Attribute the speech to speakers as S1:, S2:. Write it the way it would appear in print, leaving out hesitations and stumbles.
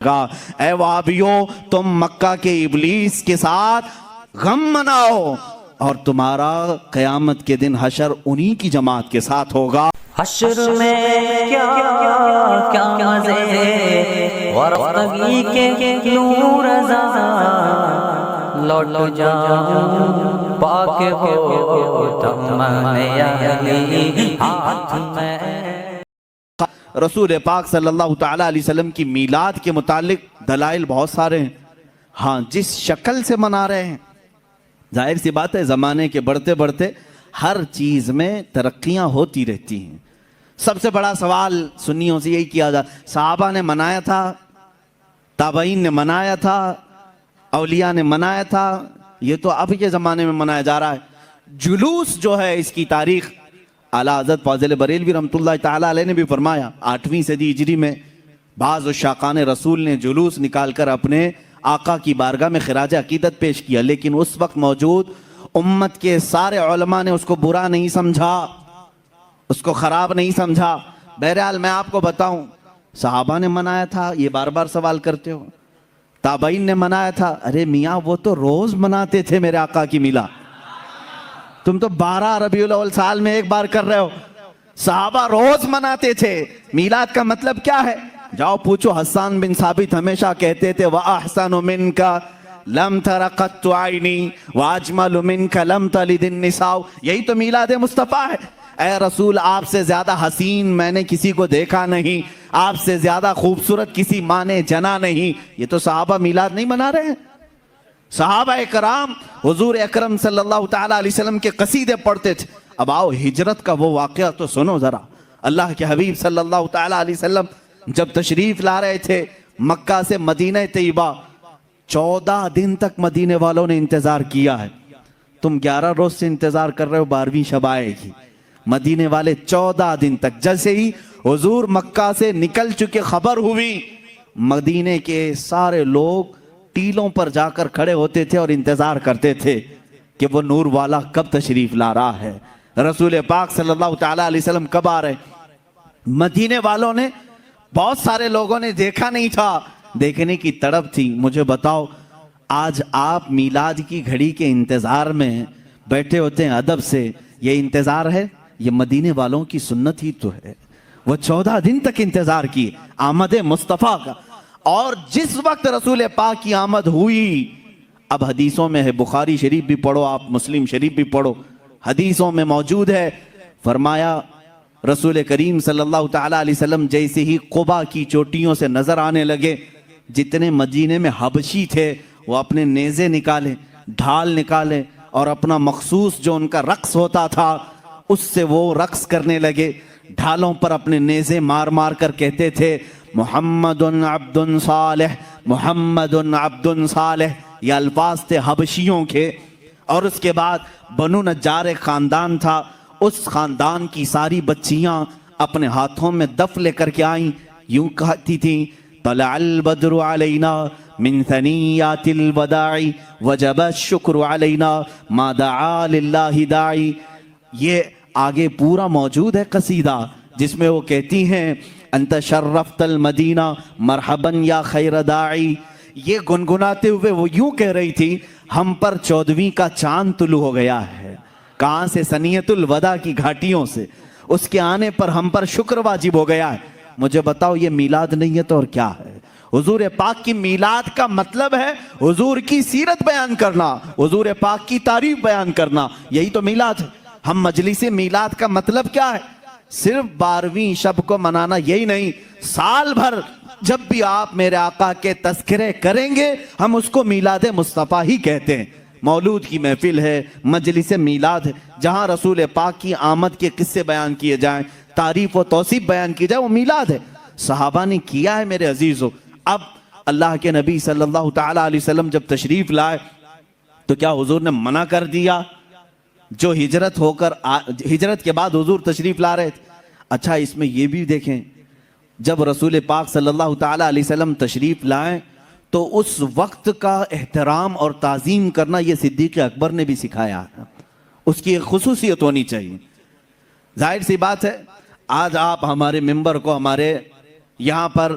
S1: اے وہابیوں، تم مکہ کے ابلیس کے ساتھ غم مناؤ اور تمہارا قیامت کے دن حشر انہی کی جماعت کے ساتھ ہوگا۔
S2: حشر میں کیا مزے ورفتگی کے نور رضا، لوٹ جاؤں پاک ہو دامن علی ہاتھ میں۔
S1: رسول پاک صلی اللہ تعالیٰ علیہ وسلم کی میلاد کے متعلق دلائل بہت سارے ہیں۔ ہاں، جس شکل سے منا رہے ہیں، ظاہر سی بات ہے زمانے کے بڑھتے بڑھتے ہر چیز میں ترقیاں ہوتی رہتی ہیں۔ سب سے بڑا سوال سنیوں سے یہی کیا جاتا، صحابہ نے منایا تھا، تابعین نے منایا تھا، اولیاء نے منایا تھا، یہ تو اب کے زمانے میں منایا جا رہا ہے۔ جلوس جو ہے اس کی تاریخ اعلیٰ حضرت فاضل بریلوی رحمۃ اللہ تعالیٰ علیہ نے بھی فرمایا، 8ویں صدی ہجری میں بعض عشاقان رسول نے جلوس نکال کر اپنے آقا کی بارگاہ میں خراج عقیدت پیش کیا، لیکن اس وقت موجود امت کے سارے علماء نے اس کو برا نہیں سمجھا، اس کو خراب نہیں سمجھا۔ بہرحال میں آپ کو بتاؤں، صحابہ نے منایا تھا، یہ بار بار سوال کرتے ہو، تابعین نے منایا تھا، ارے میاں وہ تو روز مناتے تھے میرے آقا کی میلاد، تم تو 12 ربیع الاول سال میں ایک بار کر رہے ہو، صحابہ روز مناتے تھے۔ میلاد کا مطلب کیا ہے؟ جاؤ پوچھو، حسان بن ثابت ہمیشہ کہتے تھے وَأَحْسَنُ مِنْكَ لَمْ تَرَ قَطُّ عَيْنِي وَأَجْمَلُ مِنْكَ لَمْ تَلِدِ النِّسَاءُ۔ یہی تو میلاد مصطفیٰ ہے۔ اے رسول، آپ سے زیادہ حسین میں نے کسی کو دیکھا نہیں، آپ سے زیادہ خوبصورت کسی ماں نے جنا نہیں۔ یہ تو صحابہ میلاد نہیں منا رہے ہیں۔ صحابہ کرام حضور اکرم صلی اللہ تعالیٰ علیہ وسلم کے قصیدے پڑھتے تھے۔ اب آؤ ہجرت کا وہ واقعہ تو سنو ذرا۔ اللہ کے حبیب صلی اللہ تعالیٰ علیہ وسلم جب تشریف لا رہے تھے مکہ سے مدینہ طیبہ، 14 دن تک مدینے والوں نے انتظار کیا ہے۔ تم 11 روز سے انتظار کر رہے ہو 12ویں شب آئے گی، مدینے والے 14 دن تک۔ جیسے ہی حضور مکہ سے نکل چکے خبر ہوئی، مدینے کے سارے لوگ ٹیلوں پر جا کر کھڑے ہوتے تھے اور انتظار کرتے تھے کہ وہ نور والا کب تشریف لا رہا ہے، رسول پاک صلی اللہ تعالیٰ علیہ وسلم کب آ رہے۔ مدینے والوں نے، بہت سارے لوگوں نے دیکھا نہیں تھا، دیکھنے کی تڑپ تھی۔ مجھے بتاؤ، آج آپ میلاد کی گھڑی کے انتظار میں بیٹھے ہوتے ہیں ادب سے، یہ انتظار ہے؟ یہ مدینے والوں کی سنت ہی تو ہے۔ وہ 14 دن تک انتظار کی آمد مصطفیٰ کا، اور جس وقت رسول پاک کی آمد ہوئی، اب حدیثوں میں ہے، بخاری شریف بھی پڑھو آپ، مسلم شریف بھی پڑھو، حدیثوں میں موجود ہے، فرمایا رسول کریم صلی اللہ تعالیٰ علیہ وسلم جیسے ہی قبا کی چوٹیوں سے نظر آنے لگے، جتنے مدینے میں حبشی تھے وہ اپنے نیزے نکالے، ڈھال نکالے، اور اپنا مخصوص جو ان کا رقص ہوتا تھا اس سے وہ رقص کرنے لگے، ڈھالوں پر اپنے نیزے مار مار کر کہتے تھے محمد عبد صالح، محمد عبد صالح۔ یہ الفاظ تھے حبشیوں کے۔ اور اس کے بعد بنو نجار خاندان تھا، اس خاندان کی ساری بچیاں اپنے ہاتھوں میں دف لے کر کے آئیں، یوں کہتی تھیں طلع البدر علینا من ثنیات الوداع وجب الشکر علینا ما دعا للہ داعی۔ یہ آگے پورا موجود ہے قصیدہ، جس میں وہ کہتی ہیں انت شرفت المدینہ مرحبا یا خیر داعی۔ یہ گنگناتے ہوئے وہ یوں کہہ رہی تھی ہم پر 14ویں کا چاند طلوع ہو گیا ہے۔ کہاں سے؟ سنیت الوداع کی گھاٹیوں سے۔ اس کے آنے پر ہم پر شکر واجب ہو گیا ہے۔ مجھے بتاؤ، یہ میلاد نہیں ہے تو اور کیا ہے؟ حضور پاک کی میلاد کا مطلب ہے حضور کی سیرت بیان کرنا، حضور پاک کی تعریف بیان کرنا، یہی تو میلاد ہے۔ ہم مجلس میلاد کا مطلب کیا ہے؟ صرف 12ویں شب کو منانا یہی نہیں، سال بھر جب بھی آپ میرے آقا کے تذکرے کریں گے ہم اس کو میلاد مصطفیٰ ہی کہتے ہیں۔ مولود کی محفل ہے، مجلس میلاد ہے، جہاں رسول پاک کی آمد کے قصے بیان کیے جائیں، تعریف و توصیف بیان کی جائے، وہ میلاد ہے۔ صحابہ نے کیا ہے میرے عزیزو۔ اب اللہ کے نبی صلی اللہ تعالیٰ علیہ وسلم جب تشریف لائے تو کیا حضور نے منع کر دیا؟ جو ہجرت کے بعد حضور تشریف لا رہے تھے۔ اچھا، اس میں یہ بھی دیکھیں، جب رسول پاک صلی اللہ تعالیٰ علیہ وسلم تشریف لائیں تو اس وقت کا احترام اور تعظیم کرنا یہ صدیق اکبر نے بھی سکھایا ہے، اس کی ایک خصوصیت ہونی چاہیے۔ ظاہر سی بات ہے، آج آپ ہمارے ممبر کو ہمارے یہاں پر